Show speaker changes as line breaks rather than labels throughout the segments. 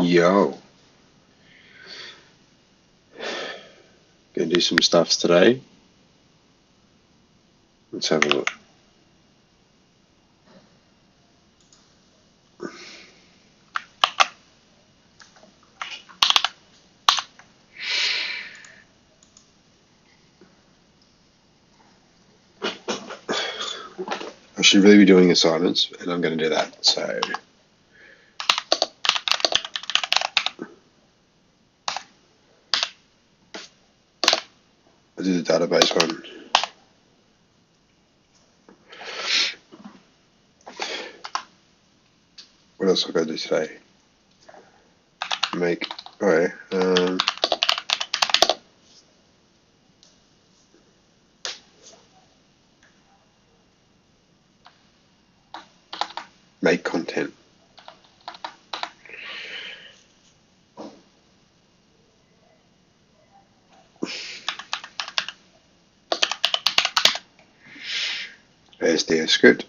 Yo, gonna do some stuffs today. Let's have a look. I should really be doing assignments, and I'm gonna do that. So I'll do the database one. What else I gotta do today? Make make content. SDS script.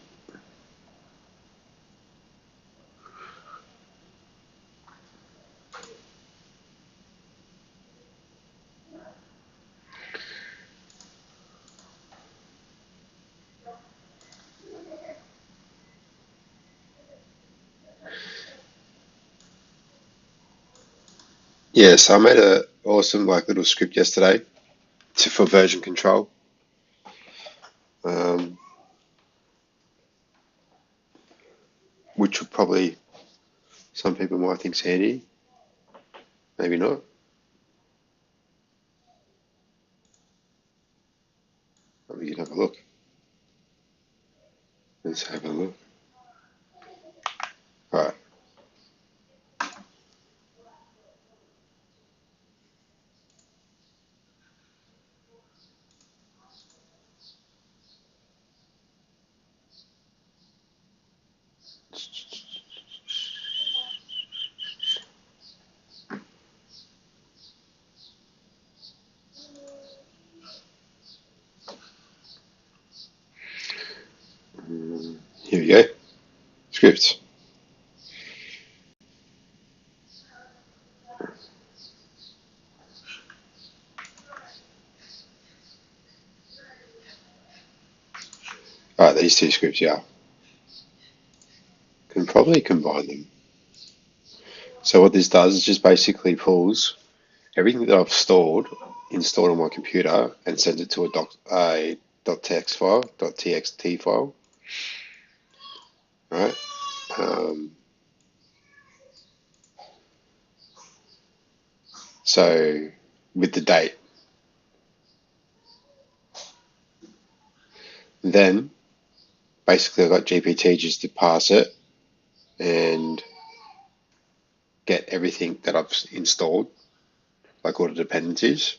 Yeah, so I made a awesome little script yesterday for version control. Which would probably, some people might think's handy, maybe not. We can have a look. Let's have a look. All right. Here we go. Scripts. Alright, these two scripts, yeah. Can probably combine them. So what this does is just basically pulls everything that I've installed on my computer, and sends it to a .txt file, .txt file. Right? So with the date. Then basically I've got GPT just to pass it and get everything that I've installed, like all the dependencies.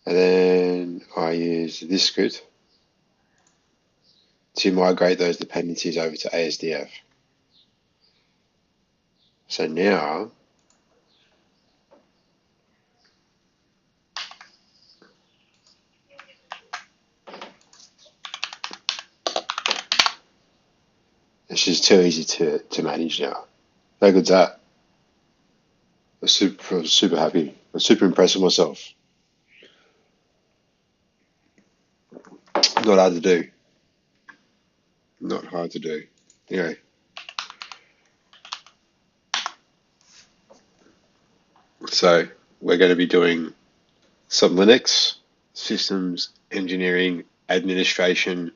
And then I use this script to migrate those dependencies over to ASDF. So now it's just too easy to manage now. How good's that? I'm super happy. I'm super impressed with myself. Not hard to do. Not hard to do. Anyway. So we're going to be doing some Linux, systems, engineering, administration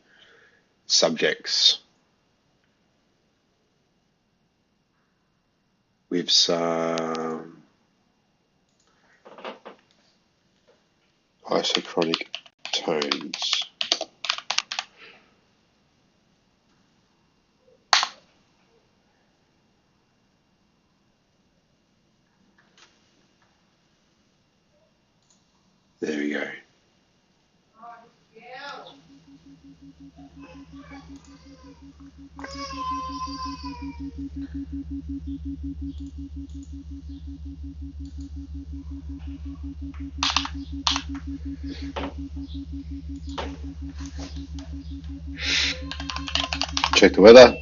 subjects with some isochronic tones. There we go. Check the weather.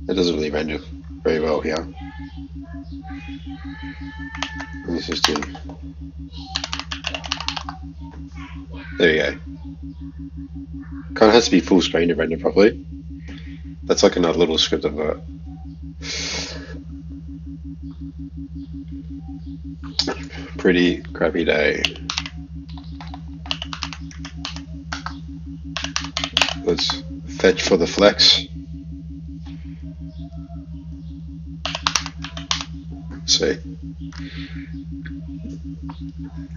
It doesn't really render very well here. Let's just do. There we go. Kind of has to be full screen to render properly. That's like another little script I've got. Pretty crappy day. Let's fetch for the flex. See.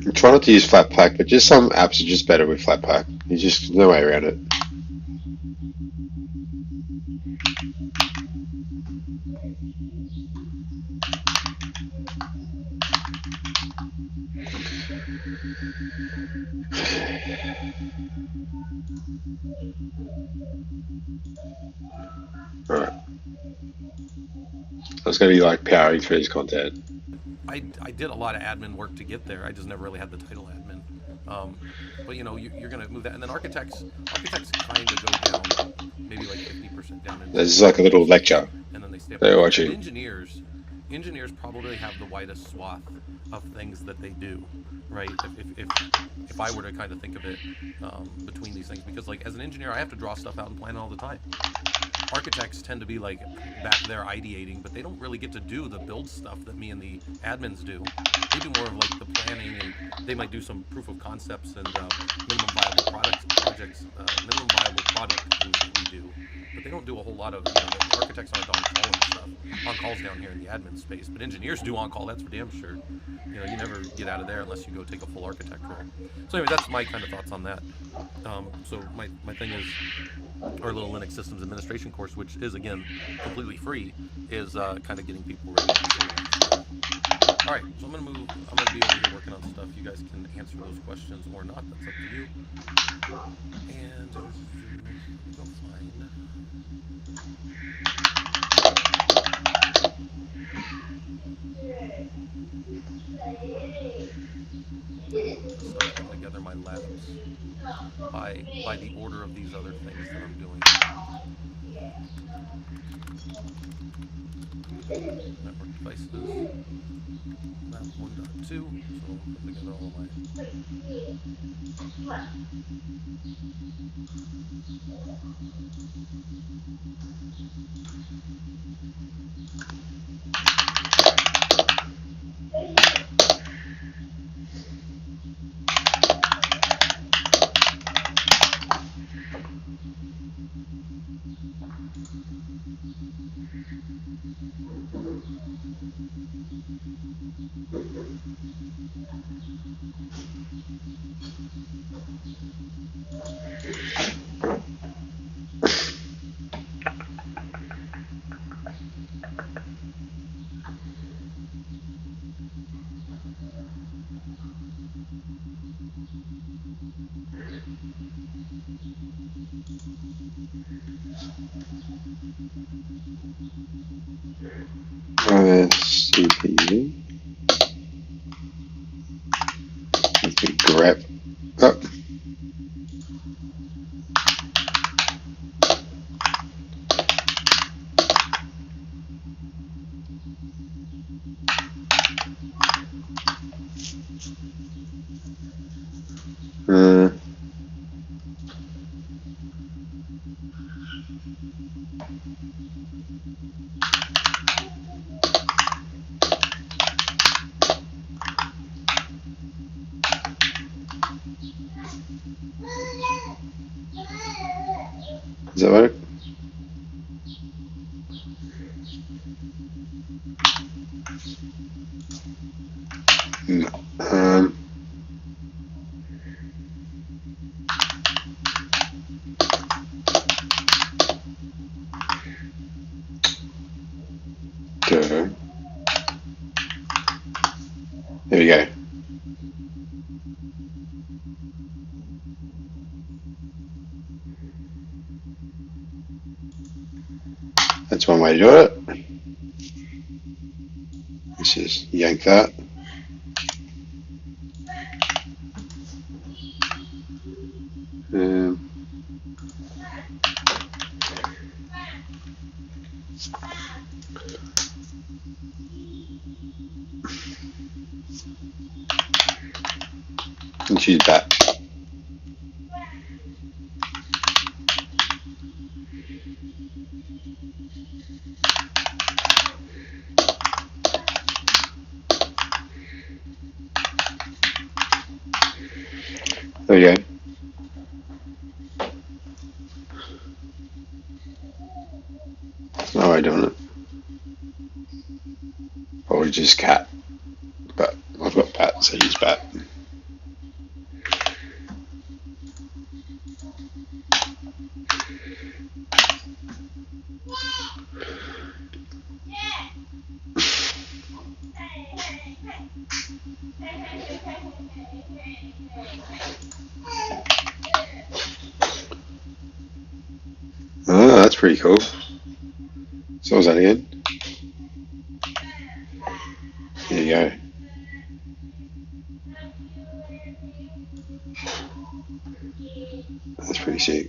I'm trying not to use Flatpak, but just some apps are just better with Flatpak. There's just no way around it. Alright. That's going to be like powering through this content.
I did a lot of admin work to get there. I just never really had the title admin. But you know, you're going to move that, and then architects kind of go down, maybe like 50% down.
This is like a little lecture.
And then they stay up.
They're watching.
Engineers probably have the widest swath of things that they do, right? If I were to kind of think of it between these things, because like as an engineer, I have to draw stuff out and plan all the time. Architects tend to be like back there ideating, but they don't really get to do the build stuff that me and the admins do. They do more of like the planning, and they might do some proof of concepts and minimum viable minimum viable product things that we do. But they don't do a whole lot of, you know, the architects aren't on call and stuff. On call's down here in the admin space, but engineers do on call. That's for damn sure. You know, you never get out of there unless you go take a full architect role. So anyway, that's my kind of thoughts on that. So my thing is, our little Linux systems administration course, which is again completely free, is kind of getting people ready. All right, so I'm gonna be over here working on stuff. You guys can answer those questions or not. That's up to you. And go find. Start putting together my labs by the order of these other things that I'm doing. Network devices. Lab 1.2. So I'll put together all of my.
CPU. Let's grab up. Does that work? No. Go. There we go. That's one way to do it. Let's just yank that. And choose bat. There you go. No way doing it. Or just cat. But I've got bat, so use bat. Oh, that's pretty cool. So what was that again? There you go. That's pretty sick.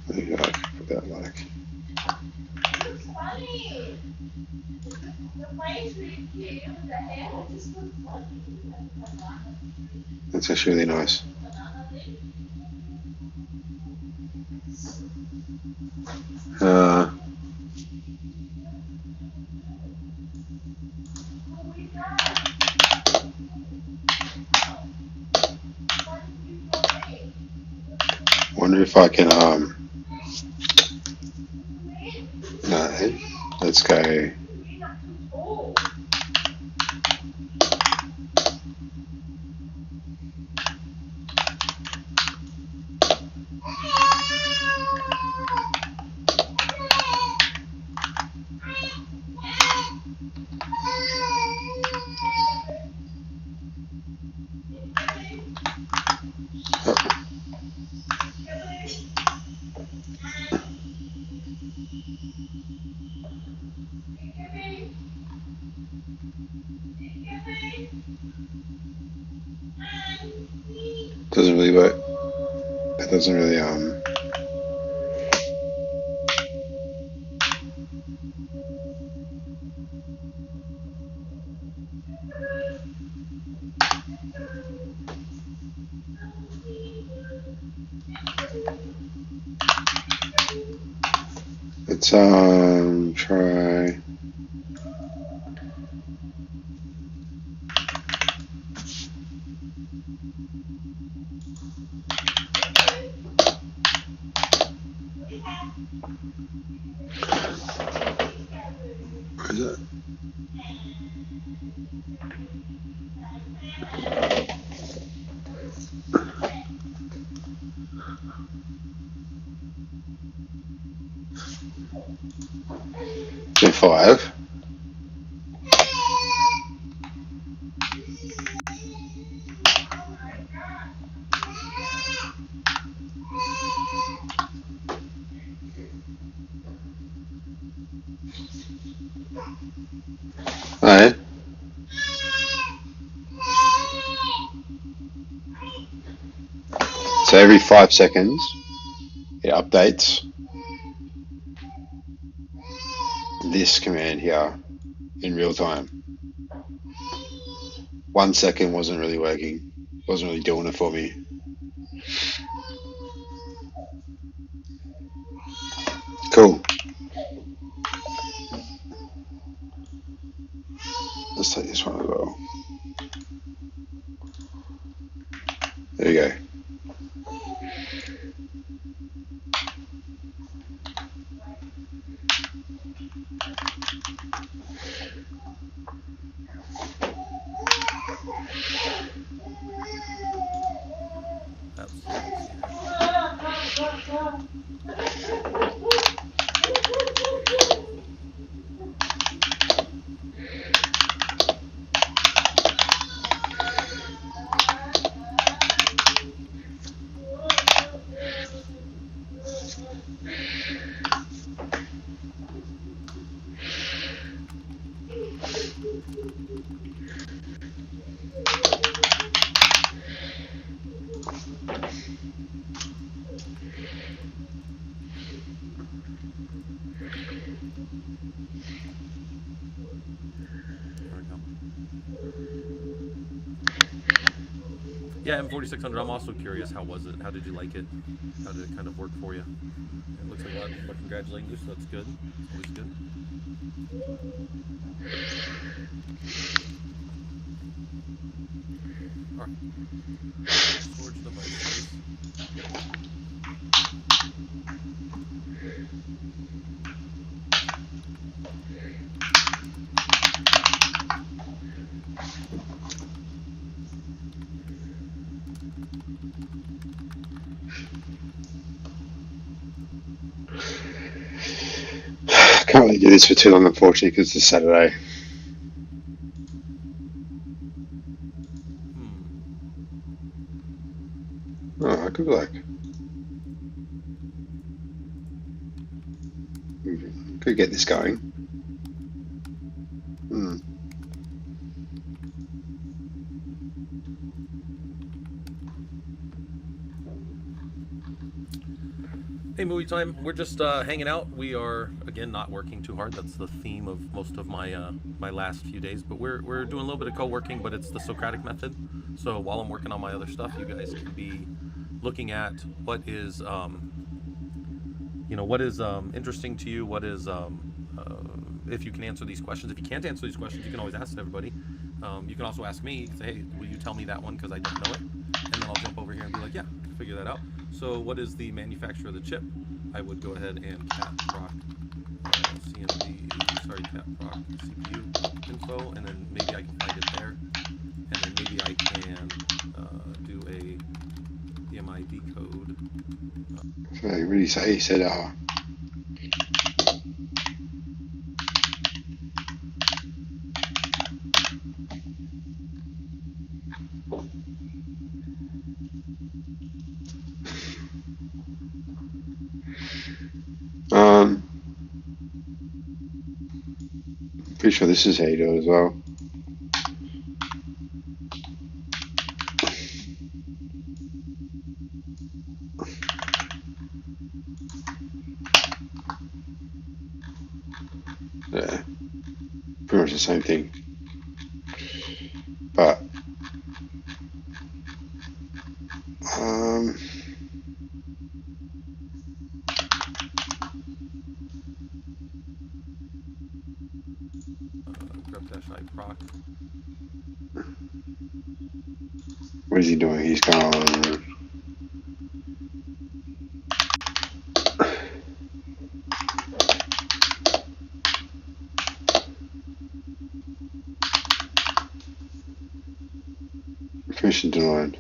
There you go. Put that like. That's actually really nice. Uh, wonder if I can no, let's go. Doesn't really work. It doesn't really let's try. Where is it? So 5. Alright. So every 5 seconds, it updates this command here in real time. 1 second wasn't really working, wasn't really doing it for me. Cool. Let's take this one as well. There we go.
Absolutely. Yeah, M4600. I'm also curious. How was it? How did you like it? How did it kind of work for you? It looks like a lot of people are congratulating you, so that's good. It's always good. All right. Storage devices.
Can't really do this for too long, unfortunately, because it's Saturday.
Hmm.
Oh, I could be like, could get this going. Hmm.
Hey, movie time. We're just hanging out. We are again not working too hard. That's the theme of most of my last few days. But we're doing a little bit of co-working, but it's the Socratic method. So while I'm working on my other stuff, you guys can be looking at what is what is interesting to you. What is if you can answer these questions. If you can't answer these questions, you can always ask everybody. You can also ask me. Say, hey, will you tell me that one because I don't know it, and then I'll jump over here and be like, yeah, I can figure that out. So, what is the manufacturer of the chip? I would go ahead and caproc CMD, sorry, caproc CPU info, and then maybe I can find it there, and then maybe I can do a DMID code.
So you really say he said, pretty sure this is how you do it as well. Yeah, pretty much the same thing. But um,
grep-iproc.
what is he doing? He's going. Permission denied.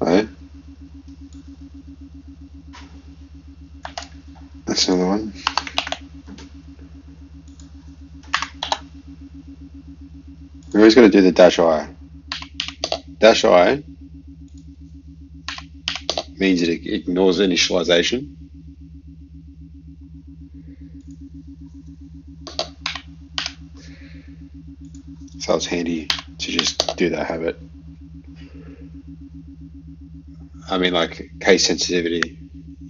Right. That's another one. We're always going to do the dash I. Dash I means it ignores initialization. So it's handy to just do that habit. I mean, like case sensitivity.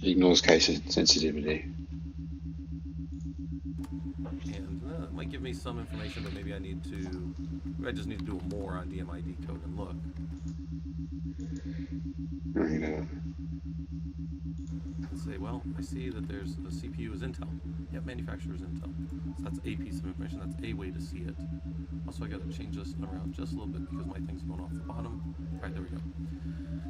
It ignores case sensitivity.
And it might give me some information, but maybe I just need to do more on DMID code and look. And say, well, I see that there's a CPU is Intel. Yep, manufacturer is Intel. So that's a piece of information. That's a way to see it. Also, I got to change this around just a little bit because my thing's going off the bottom. All right, there we go.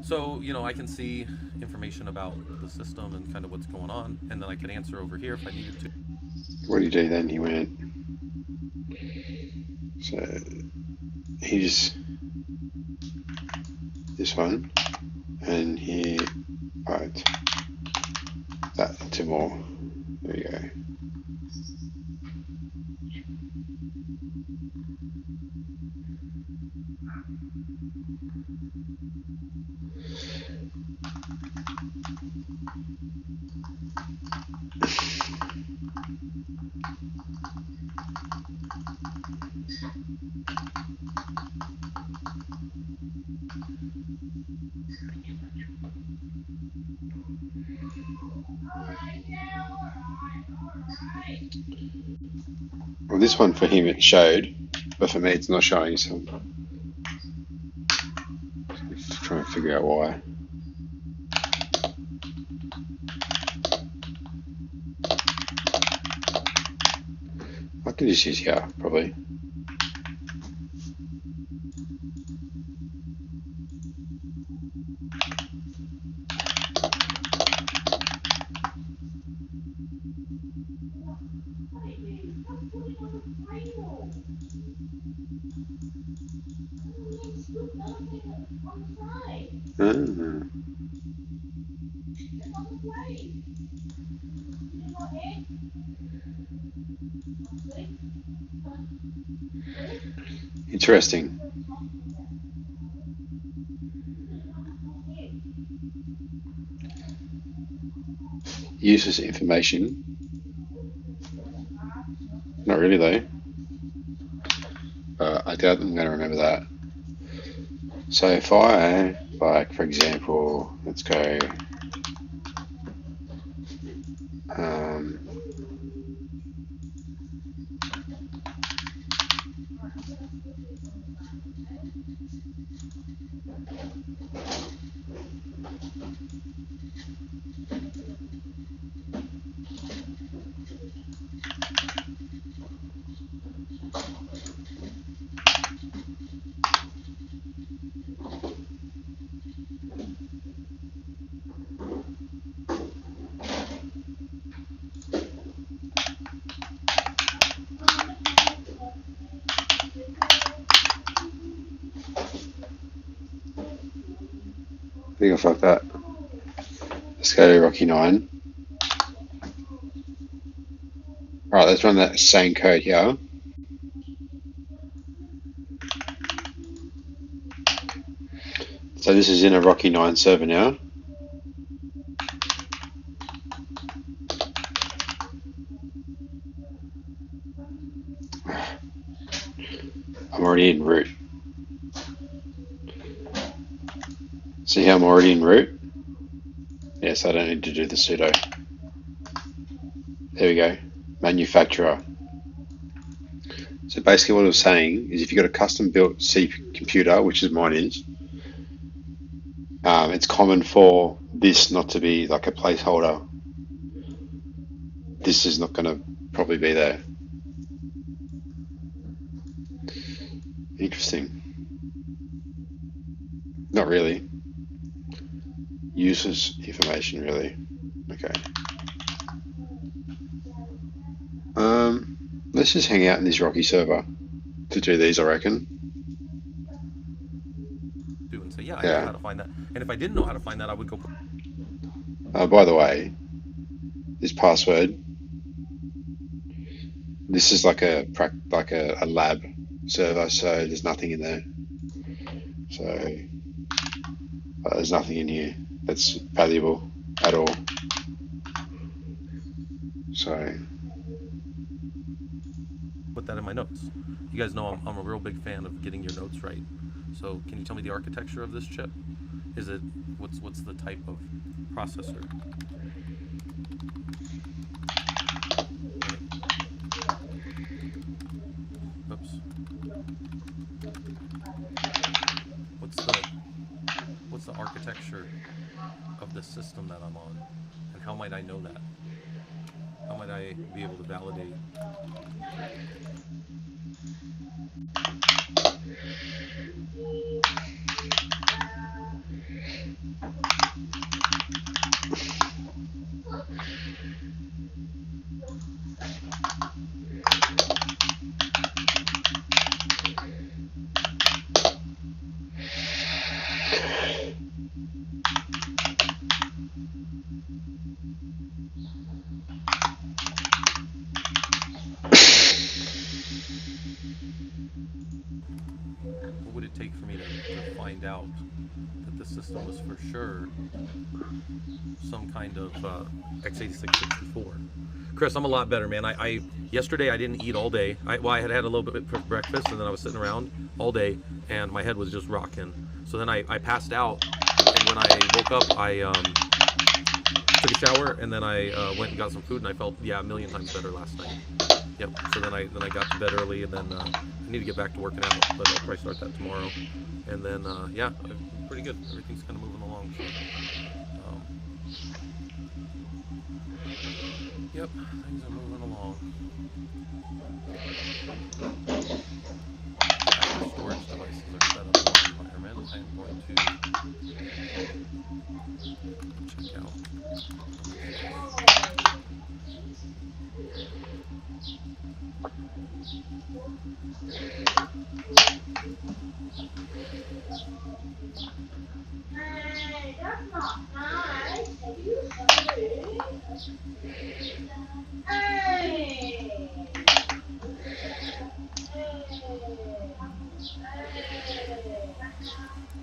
So, I can see information about the system and kind of what's going on, and then I can answer over here if I needed to.
What did he do then? He went. So he's this one, and he right that to more. There we go. Well, this one for him it showed, but for me it's not showing. So I'm trying to figure out why. I can just use here probably. Ah. Interesting. Uses information. Not really though. I doubt I'm going to remember that. So if I, like, for example, let's go. Um, I think I'll fuck that. Let's go to Rocky 9. Alright, let's run that same code here. So this is in a Rocky 9 server now. I'm already in root. See how I'm already in root? Yes, I don't need to do the sudo. There we go. Manufacturer. So basically what I was saying is if you've got a custom built C computer, which is mine is, it's common for this not to be like a placeholder. This is not going to probably be there. Interesting. Not really. Uses information really. Okay. Let's just hang out in this Rocky server to do these, I reckon.
Do and say, yeah, I know how to find that. And if I didn't know how to find that, I would go.
By the way, this password. This is like a lab server, so there's nothing in there. So there's nothing in here that's valuable at all. So
put that in my notes. You guys know I'm a real big fan of getting your notes right. So can you tell me the architecture of this chip? Is it what's the type of processor? Oops. What's the architecture of the system that I'm on, and how might I know that? How might I be able to validate? What would it take for me to find out that the system was for sure some kind of x86-64? Chris, I'm a lot better, man. I yesterday I didn't eat all day. I had a little bit for breakfast, and then I was sitting around all day, and my head was just rocking. So then I passed out, and when I woke up, took a shower, and then I went and got some food, and I felt, yeah, a million times better last night. Yep. So then I got to bed early, and then I need to get back to working out, but I'll probably start that tomorrow. And then yeah, I'm pretty good. Everything's kind of moving along. So um, yep, things are moving along. After storage devices are set up in my environment, I am going to check out one.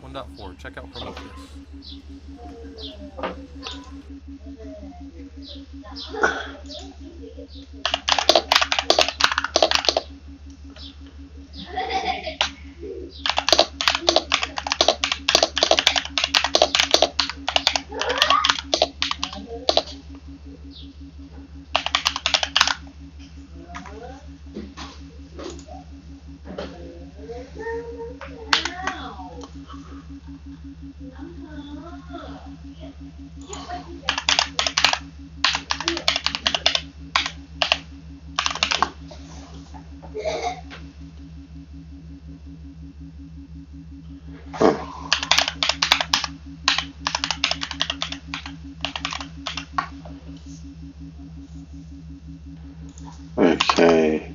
1.4. Check out Prometheus.
Okay.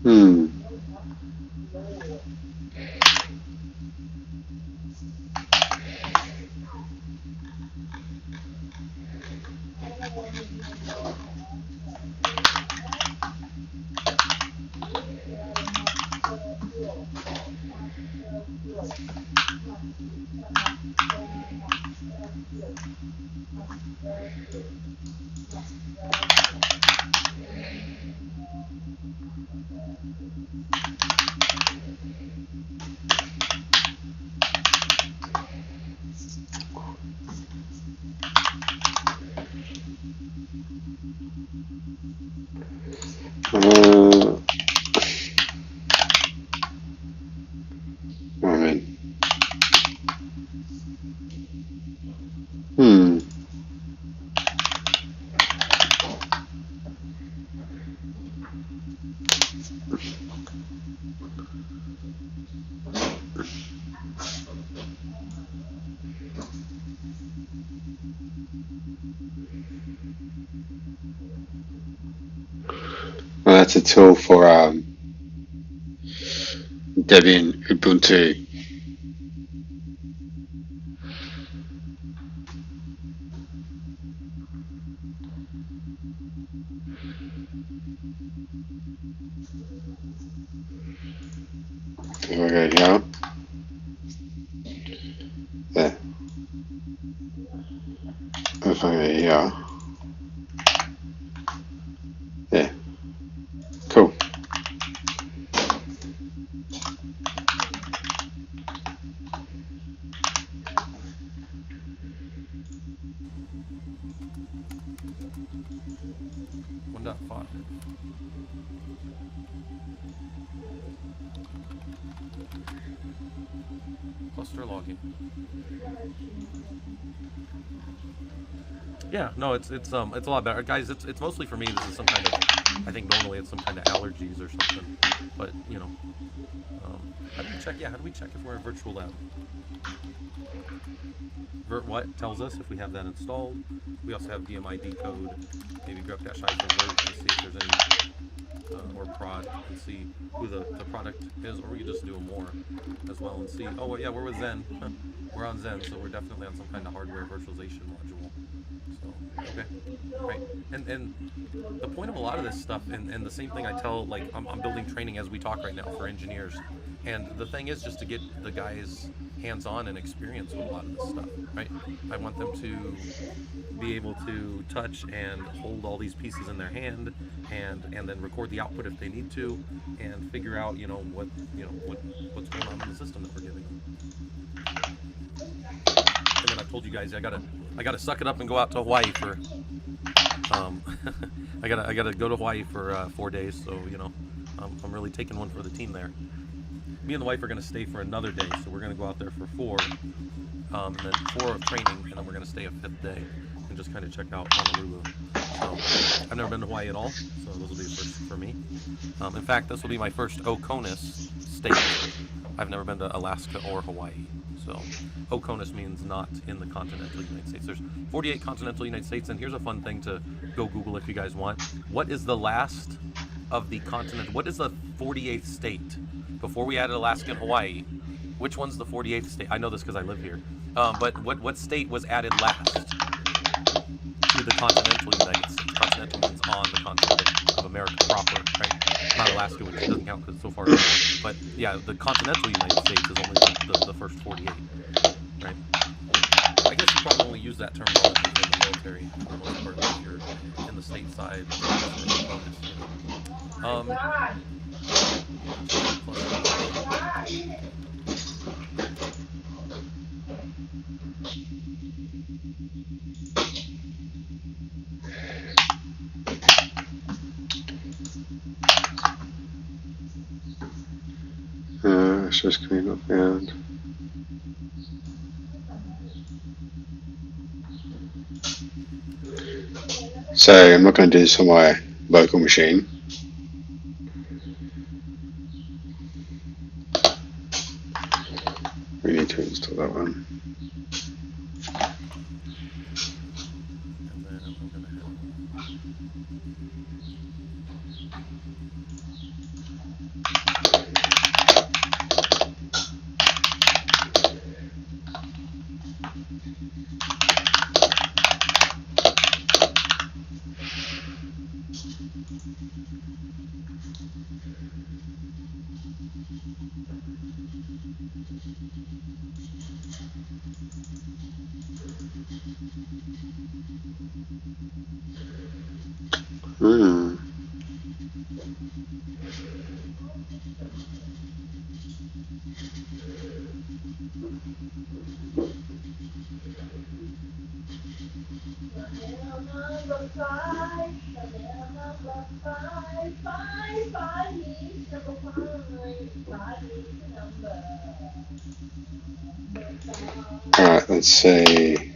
Hmm. Uh, I mean, hmm. Well, that's a tool for Debian Ubuntu. If I go here, there. If I go here, there. Cool.
One dot five. Cluster logging. Yeah, no, it's a lot better, guys. It's mostly for me. This is some kind of, I think normally it's some kind of allergies or something, but how do we check? Yeah, how do we check if we're in virtual lab? Vert what tells us if we have that installed. We also have DMID code. Maybe grep -i for vert and see if there's any or prod and see who the product is, or we could just do a more as well and see. Oh, well, yeah, we're with Zen. We're on Zen, so we're definitely on some kind of hardware virtualization module. So, okay, right. And the point of a lot of this stuff, and the same thing I tell, like, I'm building training as we talk right now for engineers. And the thing is just to get the guys hands-on and experience with a lot of this stuff, right? I want them to be able to touch and hold all these pieces in their hand and then record the output if they need to and figure out what's going on in the system that we're giving them. And then I told you guys I gotta suck it up and go out to Hawaii for I gotta go to Hawaii for 4 days, so I'm really taking one for the team there. Me and the wife are gonna stay for another day, so we're gonna go out there for 4, and then 4 of training, and then we're gonna stay a 5th day and just kind of check out Honolulu. So I've never been to Hawaii at all, so this will be a first for me. In fact, this will be my first Oconus state. I've never been to Alaska or Hawaii. So Oconus means not in the continental United States. There's 48 continental United States, and here's a fun thing to go Google if you guys want. What is the last of the continent? What is the 48th state? Before we added Alaska and Hawaii, which one's the 48th state? I know this because I live here. But what state was added last to the continental United States? Continental means on the continent of America proper, right? Not Alaska, which doesn't count because it's so far away. But yeah, the continental United States is only the first 48, right? I guess you probably only use that terminology in the military for the most part if you're in the state side.
Source command not found. So I'm not going to do this on my local machine. We need to install that one. Alright, let's see.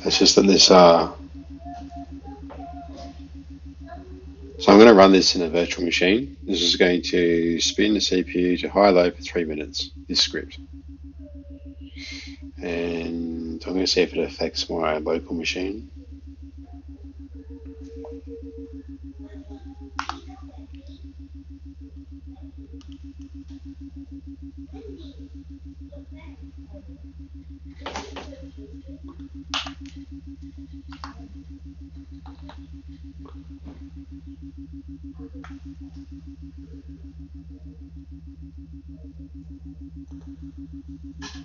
It's just that this so I'm going to run this in a virtual machine. This is going to spin the CPU to high low for 3 minutes, this script. And I'm going to see if it affects my local machine.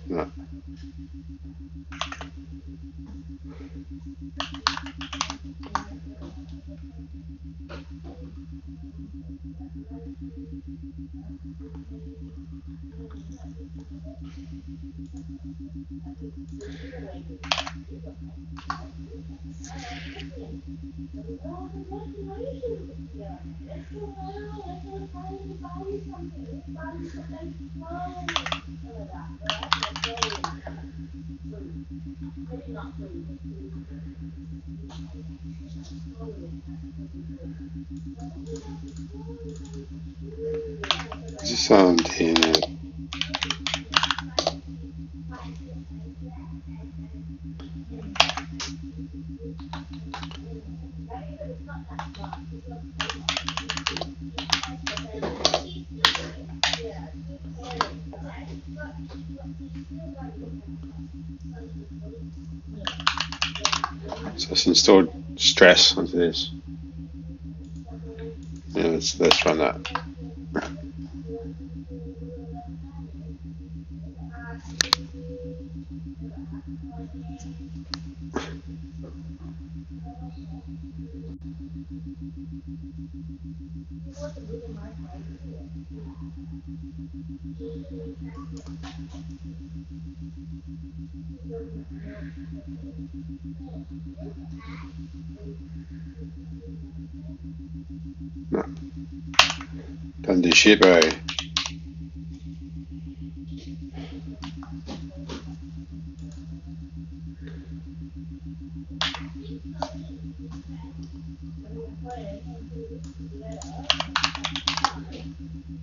No. Is this DNA? So it's installed stress onto this. Yeah, let's run that. No. Doesn't do shit, bro.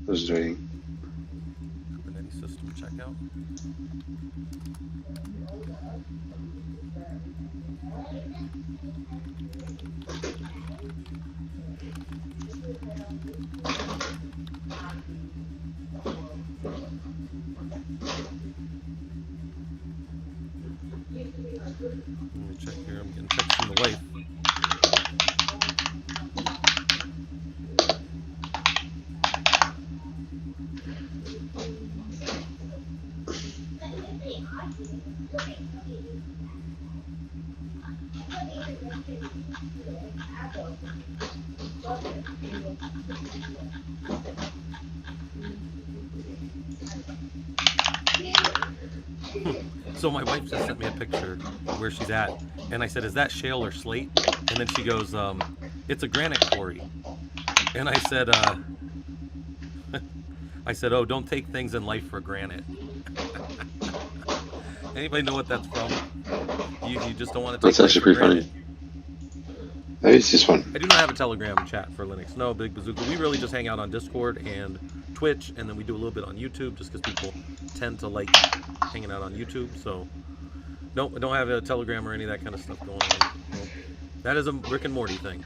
What's it doing?
Kubernetes system checkout. Let me check here. I'm getting texts from the wife. So my wife just sent me a picture where she's at, and I said, "Is that shale or slate?" And then she goes, "It's a granite quarry." And I said, "Oh, don't take things in life for granted." Anybody know what that's from? You just don't want to take
That's
life
actually
for
pretty
granted.
funny. Maybe it's this one.
I do not have a Telegram chat for Linux. No, Big Bazooka. We really just hang out on Discord and Twitch, and then we do a little bit on YouTube just because people tend to like hanging out on YouTube. So, no, I don't have a Telegram or any of that kind of stuff going on. No. That is a Rick and Morty thing,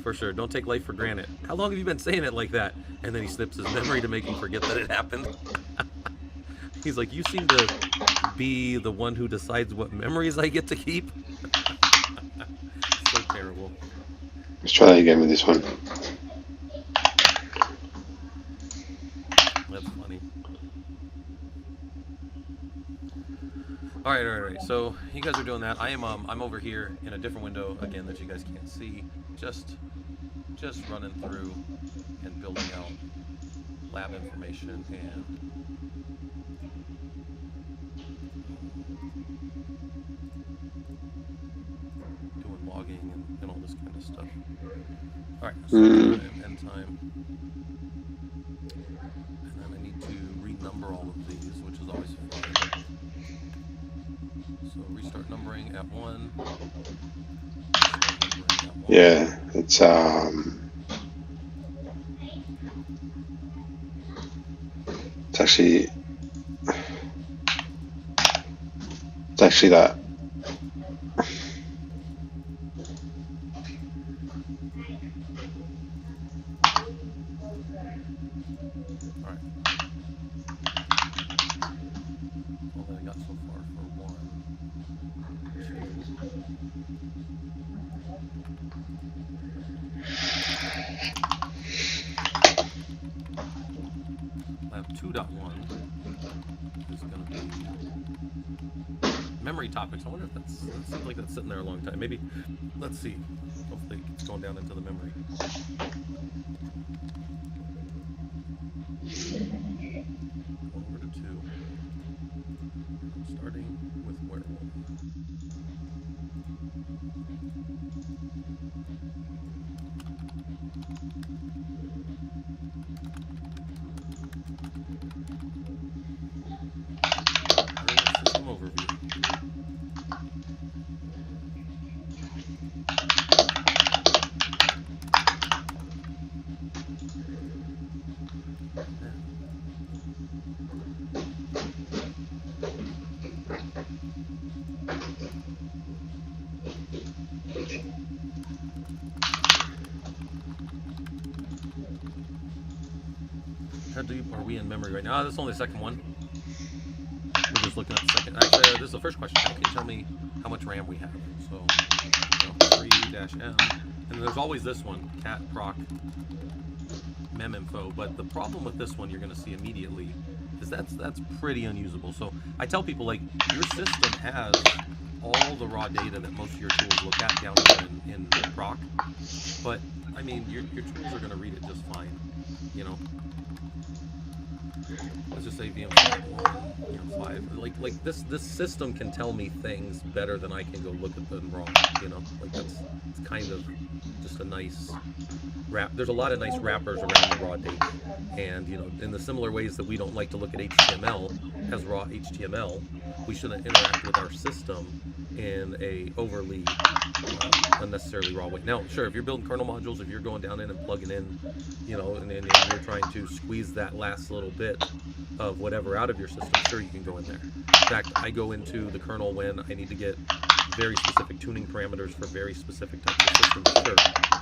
for sure. Don't take life for granted. How long have you been saying it like that? And then he snips his memory to make him forget that it happened. He's like, you seem to be the one who decides what memories I get to keep. So terrible.
Let's try that again with this one.
That's funny. All right. So you guys are doing that. I'm over here in a different window again that you guys can't see. Just running through and building out lab information and doing logging and all this kind of stuff. All right, so end time. And then I need to renumber all of these, which is always fun. So restart numbering at 1.
Yeah, it's actually that.
Lab 2.1 is going to be memory topics. I wonder if that seems like that's sitting there a long time. Maybe, let's see. Hopefully it's going down into the memory. Over to 2. deep are we in memory right now? This is only the second one. We're just looking at the second. Actually, this is the first question. How can you tell me how much RAM we have? So, 3-M. And then there's always this one, cat proc meminfo. But the problem with this one you're going to see immediately is that's pretty unusable. So I tell people, like, your system has all the raw data that most of your tools look at down here in proc. But, I mean, your tools are going to read it just fine, you know? Let's just say VM5. Like this system can tell me things better than I can go look at them wrong, you know? Like it's kind of just a nice wrap. There's a lot of nice wrappers around the raw data. And, you know, in the similar ways that we don't like to look at HTML as raw HTML, we shouldn't interact with our system in a overly unnecessarily raw way. Now, sure, if you're building kernel modules, if you're going down in and plugging in, you know, and you're trying to squeeze that last little bit of whatever out of your system, sure, you can go in there. In fact, I go into the kernel when I need to get very specific tuning parameters for very specific types of systems. Sure,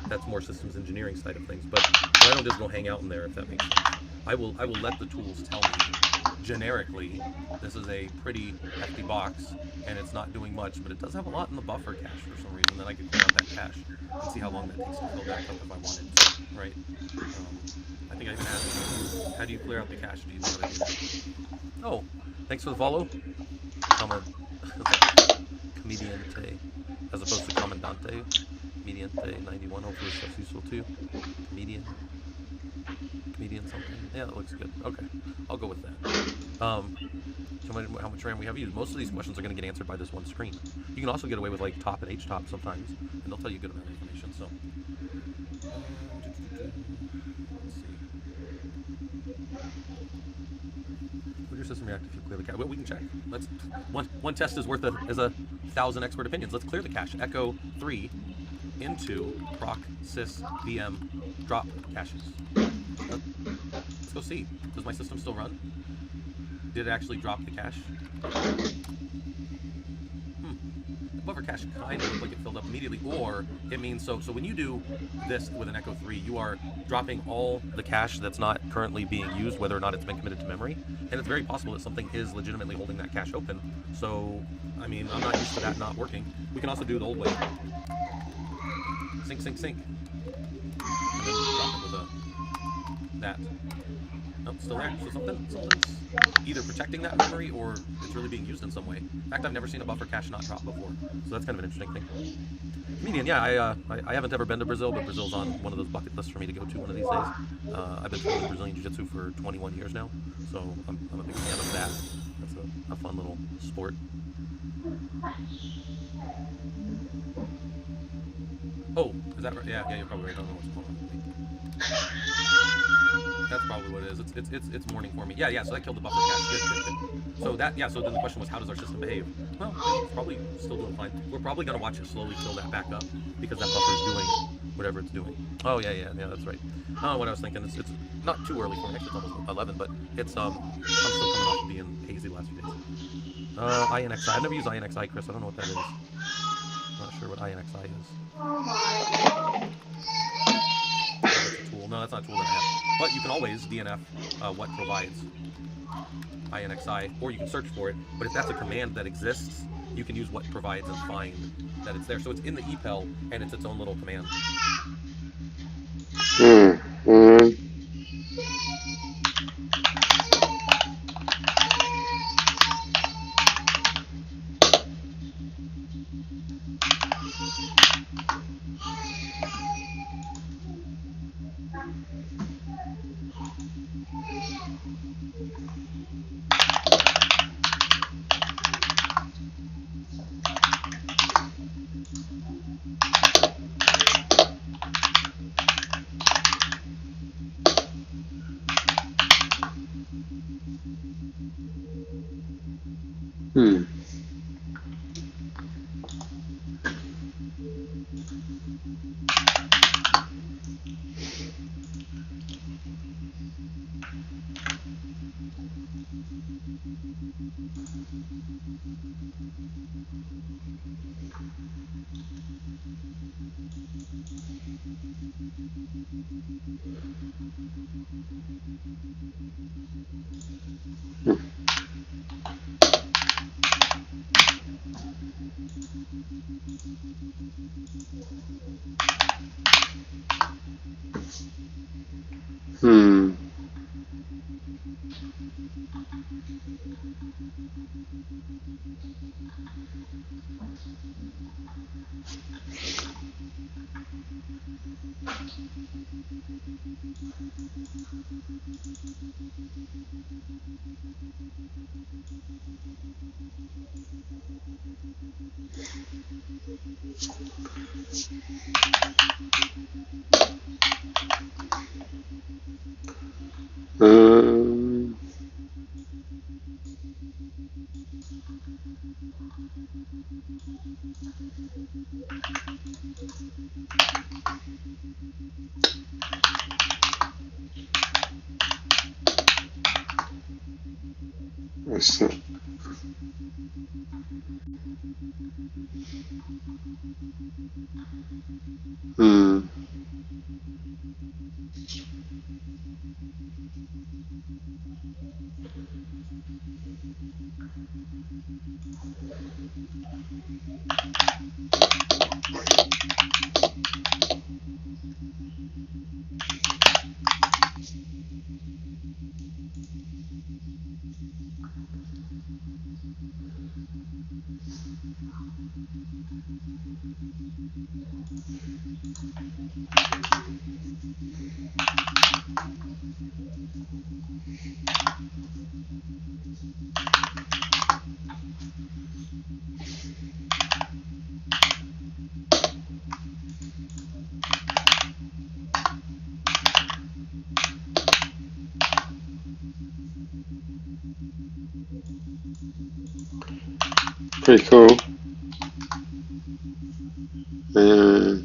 that's more systems engineering side of things, but I don't just go hang out in there, if that makes sense. I will let the tools tell me generically, this is a pretty hefty box and it's not doing much, but it does have a lot in the buffer cache for some reason. Then I could clear out that cache and see how long that takes to fill back up if I wanted to, right? I think I even asked you, how do you clear out the cache? Do you know how to do that? Oh, thanks for the follow. Comediante, as opposed to Commandante. Comediante 91, hopefully stuff's useful too. Comedian something. Yeah, that looks good. Okay, I'll go with that. How much RAM we have used? Most of these questions are going to get answered by this one screen. You can also get away with like top and H-top sometimes, and they'll tell you a good amount of information. So, let's see. Would your system react if you clear the cache? Well, we can check. Let's one test is worth a 1,000 expert opinions. Let's clear the cache. Echo 3 into proc sys VM drop caches. Let's go see. Does my system still run? Did it actually drop the cache? The buffer cache kind of looked like it filled up immediately, or it means so when you do this with an Echo 3, you are dropping all the cache that's not currently being used, whether or not it's been committed to memory, and it's very possible that something is legitimately holding that cache open. So, I mean, I'm not used to that not working. We can also do the old way. Sync. And then drop it with that. Nope, still there. So something's either protecting that memory or it's really being used in some way. In fact, I've never seen a buffer cache not drop before, so that's kind of an interesting thing. Comedian, yeah, I haven't ever been to Brazil, but Brazil's on one of those bucket lists for me to go to one of these days. I've been training Brazilian Jiu-Jitsu for 21 years now, so I'm a big fan of that. That's a fun little sport. Oh, is that right? Yeah, you're probably right. I don't know what's going on with me. That's probably what it is. It's morning for me. Yeah. So that killed the buffer cache. Good. So so then the question was, how does our system behave? Well, it's probably still doing fine. We're probably gonna watch it slowly fill that back up because that buffer is doing whatever it's doing. Oh yeah. That's right. What I was thinking is it's not too early for me. Actually, it's almost 11, but it's I'm still coming off of being hazy the last few days. INXI. I've never used INXI, Chris. I don't know what that is. I'm not sure what INXI is. That's a tool. No, that's not a tool that I have. But you can always DNF what provides INXI, or you can search for it. But if that's a command that exists, you can use what provides and find that it's there. So it's in the EPEL, and it's its own little command.
Hmm. Um, it's not, hmm. Pretty cool. Uh,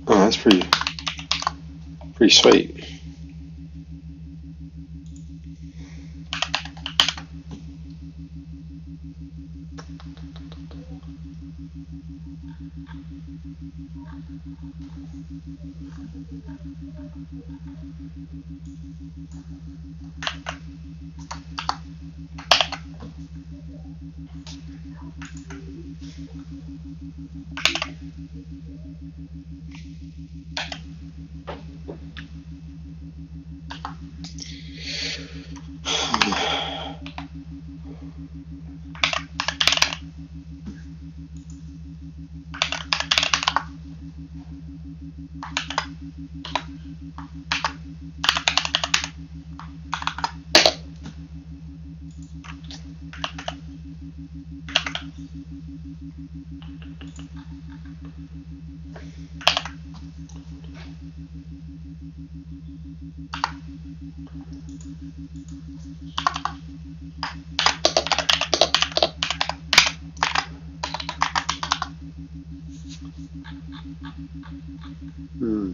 oh, that's pretty sweet. Hmm.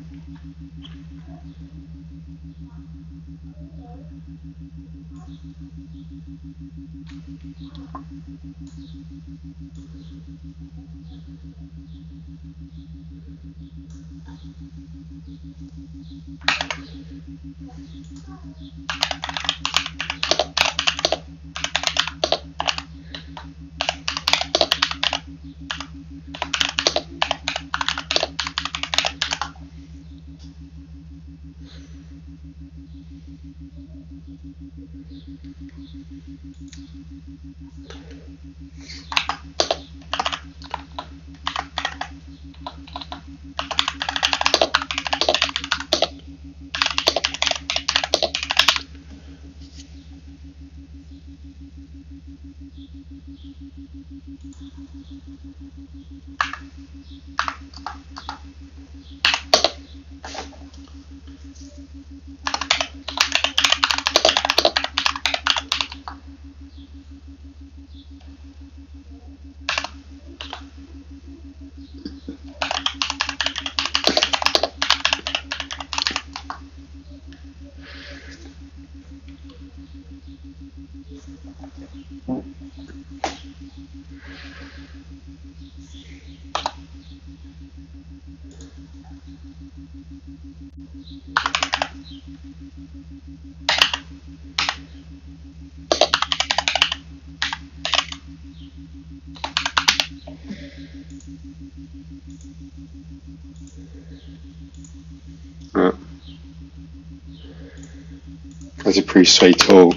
Right. That's a pretty sweet tool.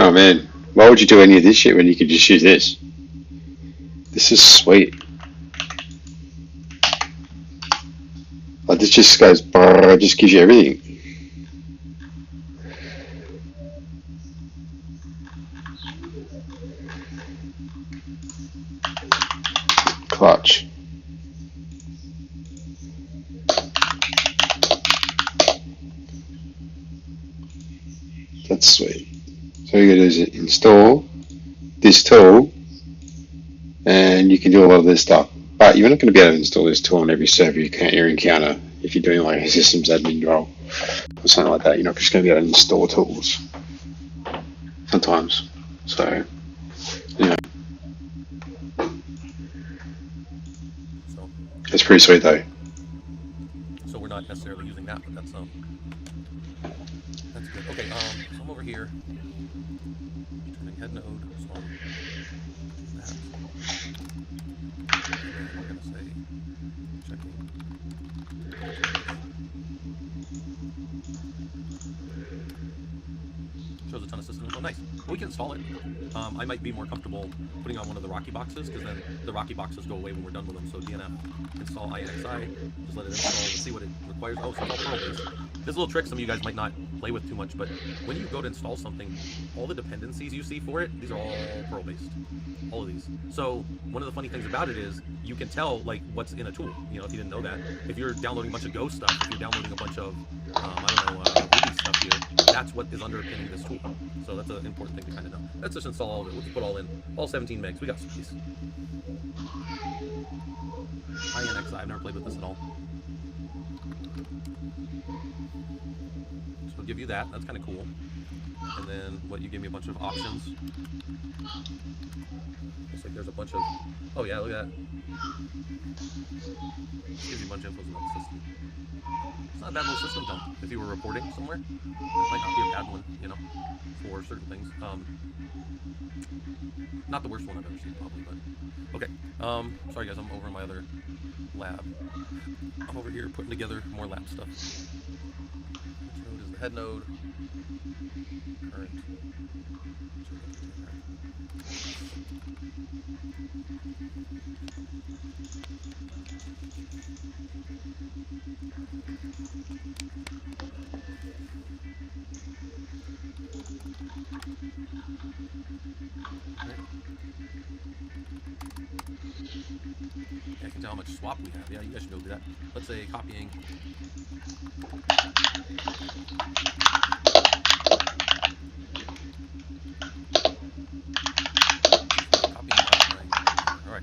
Oh man, why would you do any of this shit when you could just use this? This is sweet. Like this just goes, brrr, it just gives you everything. Clutch. That's sweet. So all you gotta do is install this tool and you can do a lot of this stuff. But you're not going to be able to install this tool on every server you encounter if you're doing like a systems admin role or something like that. You're not just going to be able to install tools sometimes. So, you know,
So,
it's pretty sweet though.
so we're not necessarily using that, but that's good. Okay, so I'm over here turning head node, so I'm doing that. And then we're gonna say checking. Shows a ton of system info. Nice. We can install it. I might be more comfortable putting on one of the Rocky boxes because then the Rocky boxes go away when we're done with them. So DNF install INXI. Just let it install and see what it requires. Oh, so it's all Perl based. This little trick some of you guys might not play with too much, but when you go to install something, all the dependencies you see for it, these are all Perl based. All of these. So one of the funny things about it is you can tell like what's in a tool. You know, if you didn't know that, if you're downloading a bunch of Go stuff, if you're downloading a bunch of Ruby stuff here, that's what is underpinning this tool. So that's an important thing to kind of know. Let's just install all of it. We'll just put all in, all 17 megs. We got space. INXI, I've never played with this at all. So I'll give you that. That's kind of cool. And then what, you gave me a bunch of options. Looks like there's a bunch of, oh yeah, look at that. Gives you a bunch of infos about the system. It's not a bad little system dump. If you were reporting somewhere, it might not be a bad one, you know, for certain things. Not the worst one I've ever seen, probably, but okay. Sorry guys, I'm over in my other lab. I'm over here putting together more lab stuff. Which node is the head node? Current. Yeah, I can tell how much swap we have. Yeah, you guys should go do that. Let's say copying. All right.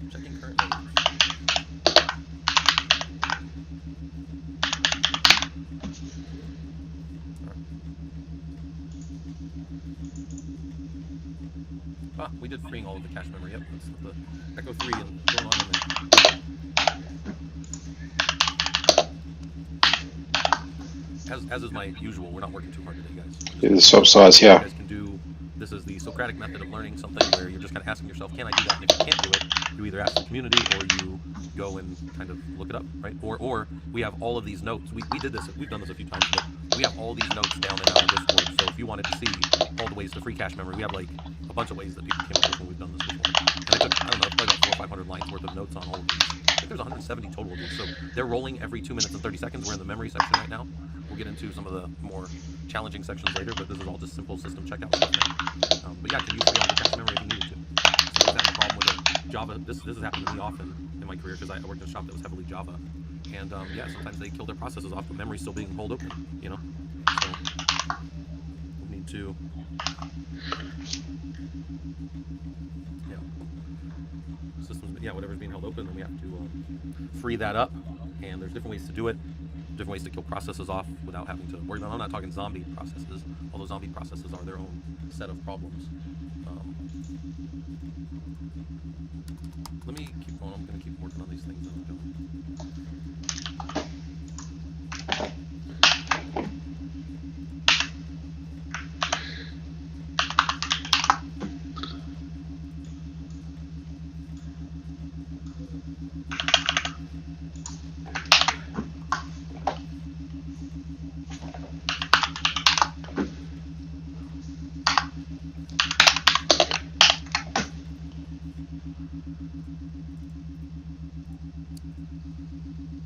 Checking current nodes. Ah, we did freeing all of the cache memory. Yep, that's the Echo 3 and going on in there. As is my usual, we're not working too hard today, guys. We're just
Yeah,
kind
the
of showing
swap
you
size
what you
here.
guys can do. This is the Socratic method of learning something where you're just kind of asking yourself, can I do that? And if you can't do it, you either ask the community or you go and kind of look it up, right? Or we have all of these notes. We did this, we've done this a few times, but we have all these notes down in our Discord. So if you wanted to see all the ways to free cache memory, we have like a bunch of ways that people came up with when we've done this before. And I took, I don't know, probably about 400 or 500 lines worth of notes on all of these. I think there's 170 total of these. So they're rolling every 2 minutes and 30 seconds. We're in the memory section right now. We'll get into some of the more challenging sections later, but this is all just simple system checkout stuff now. But yeah, can you free all the cache memory if you needed to? Somebody's having a problem with a Java. This has happened to me often in my career because I worked in a shop that was heavily Java, and yeah, sometimes they kill their processes off, but memory's still being pulled open. You know, so we need to. Yeah, systems. Yeah, whatever's being held open, then we have to free that up. And there's different ways to do it. Different ways to kill processes off without having to worry about. I'm not talking zombie processes, although zombie processes are their own set of problems. Let me keep going. I'm going to keep working on these things as I'm going.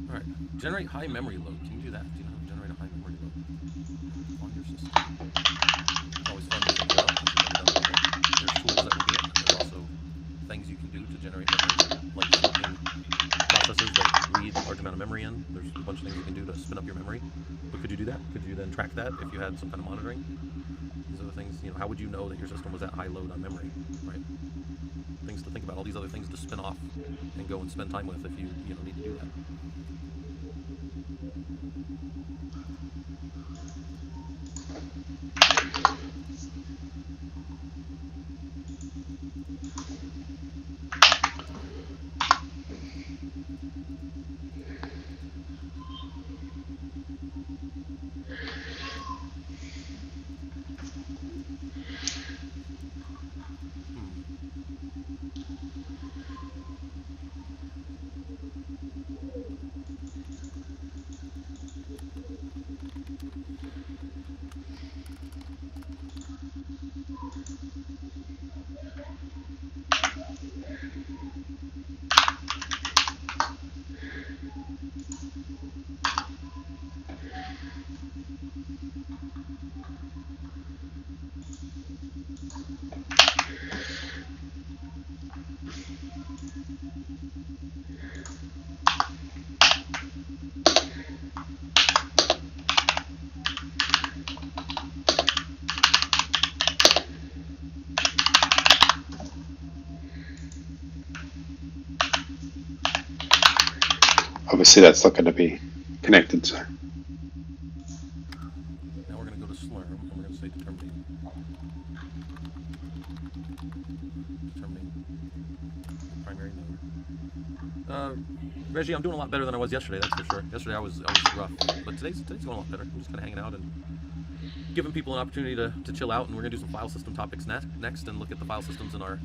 All right, generate high memory load. Can you do that? Do you know how to generate a high memory load on your system? It's always fun to figure out once you've never done it before. There's tools that will get, and there's also things you can do to generate memory, like forking processes that read a large amount of memory in. There's a bunch of things you can do to spin up your memory. But could you do that? Could you then track that if you had some kind of monitoring? These are the things, you know, how would you know that your system was at high load on memory, right? Things to think about, all these other things to spin off and go and spend time with if you need to do that.
Obviously, that's not going to be connected. So
Now we're going to go to Slurm, and we're going to say determining primary node. Reggie, I'm doing a lot better than I was yesterday, that's for sure. Yesterday I was rough, but today's going a lot better. I'm just kind of hanging out and giving people an opportunity to chill out, and we're going to do some file system topics next and look at the file systems in our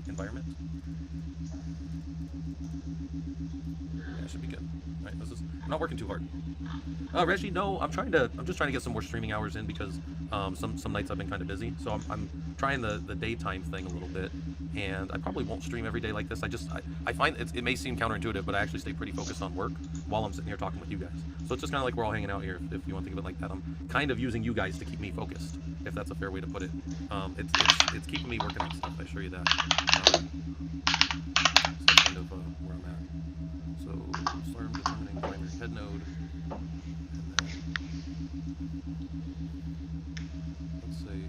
environment. Yeah, it should be good. All right, I'm not working too hard. Reggie, no, I'm just trying to get some more streaming hours in because some nights I've been kind of busy. So I'm trying the daytime thing a little bit, and I probably won't stream every day like this. I find it may seem counterintuitive, but I actually stay pretty focused on work while I'm sitting here talking with you guys. So it's just kind of like we're all hanging out here, if you want to think of it like that. I'm kind of using you guys to keep me focused, if that's a fair way to put it. It's keeping me working on stuff, I assure you that. So that's kind of where I'm at. So Slurm determining primary head node. Let's see.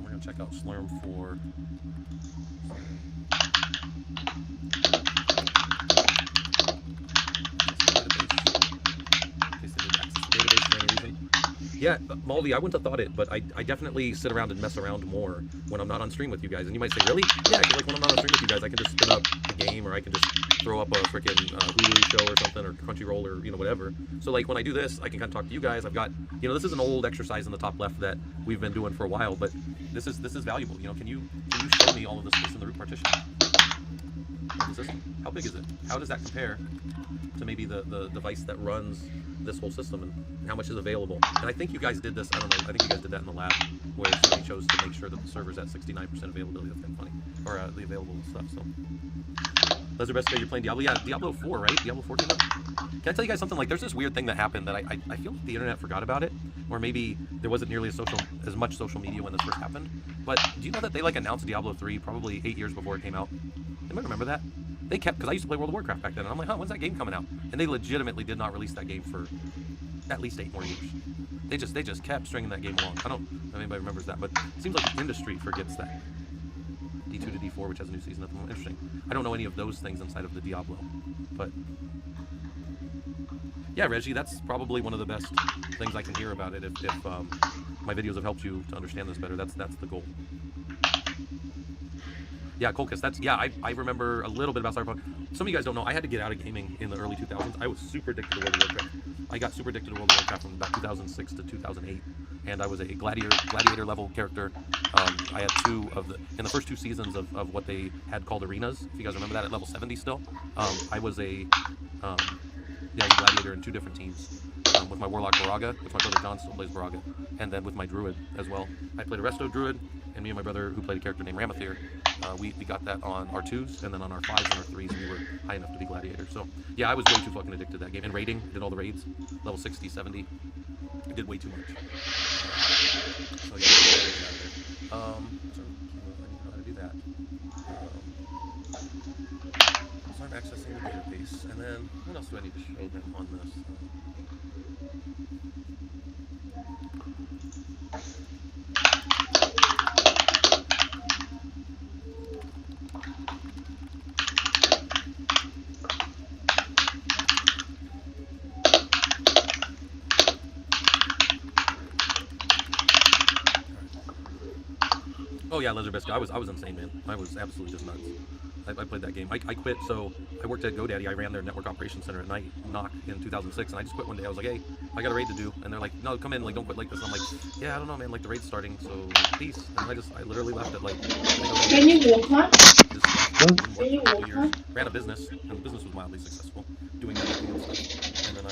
We're going to check check out Slurm for. Yeah, Malvi, I wouldn't have thought it, but I definitely sit around and mess around more when I'm not on stream with you guys. And you might say, really? Yeah, because like when I'm not on stream with you guys, I can just spin up a game, or I can just throw up a freaking Hulu show or something, or Crunchyroll, or whatever. So like when I do this, I can kind of talk to you guys. I've got this is an old exercise in the top left that we've been doing for a while, but this is valuable. Can you show me all of the space in the root partition? How big is it? How does that compare to maybe the device that runs this whole system, and how much is available? And I think you guys did this, I don't know, I think you guys did that in the lab, where somebody chose to make sure that the server's at 69% availability. That's kind of funny. Or the available stuff, so. Leather you're playing Diablo? Yeah, Diablo 4, right? Diablo 4 came out? Can I tell you guys something? Like, there's this weird thing that happened that I feel like the internet forgot about it, or maybe there wasn't nearly as much social media when this first happened. But do you know that they like announced Diablo 3 probably 8 years before it came out? Anybody remember that? They kept, because I used to play World of Warcraft back then, and I'm like, when's that game coming out? And they legitimately did not release that game for at least 8 more years. They just kept stringing that game along. I don't know if anybody remembers that, but it seems like the industry forgets that. D2 to D4, which has a new season at the moment. Interesting. I don't know any of those things inside of the Diablo, but yeah, Reggie, that's probably one of the best things I can hear about it. If my videos have helped you to understand this better, that's the goal. Yeah, Colchis, I remember a little bit about Cyberpunk. Some of you guys don't know, I had to get out of gaming in the early 2000s. I was super addicted to World of Warcraft. I got super addicted to World of Warcraft from about 2006 to 2008, and I was a gladiator level character. I had in the first 2 seasons of what they had called arenas, if you guys remember that, at level 70 still. I was a gladiator in 2 different teams. With my warlock Baraga, which my brother John still plays Baraga, and then with my druid as well. I played a resto druid, and me and my brother, who played a character named Ramathir, we got that on our 2s, and then on our 5s and our 3s, we were high enough to be gladiators. So yeah, I was way too fucking addicted to that game. And raiding, did all the raids, level 60, 70. I did way too much. So yeah, I need how to do that. So I'm accessing the database, and then what else do I need to show them on this? Oh yeah, Lizard Biscuit. I was insane, man. I was absolutely just nuts. I played that game. I quit, so I worked at GoDaddy. I ran their network operations center at night, knock, in 2006, and I just quit one day. I was like, hey, I got a raid to do. And they're like, no, come in, like, don't quit like this. And I'm like, yeah, I don't know, man, like, the raid's starting, so peace. And I literally left at, like,
Can you walk on?
Can you walk on? Ran a business, and the business was mildly successful, doing that stuff. And then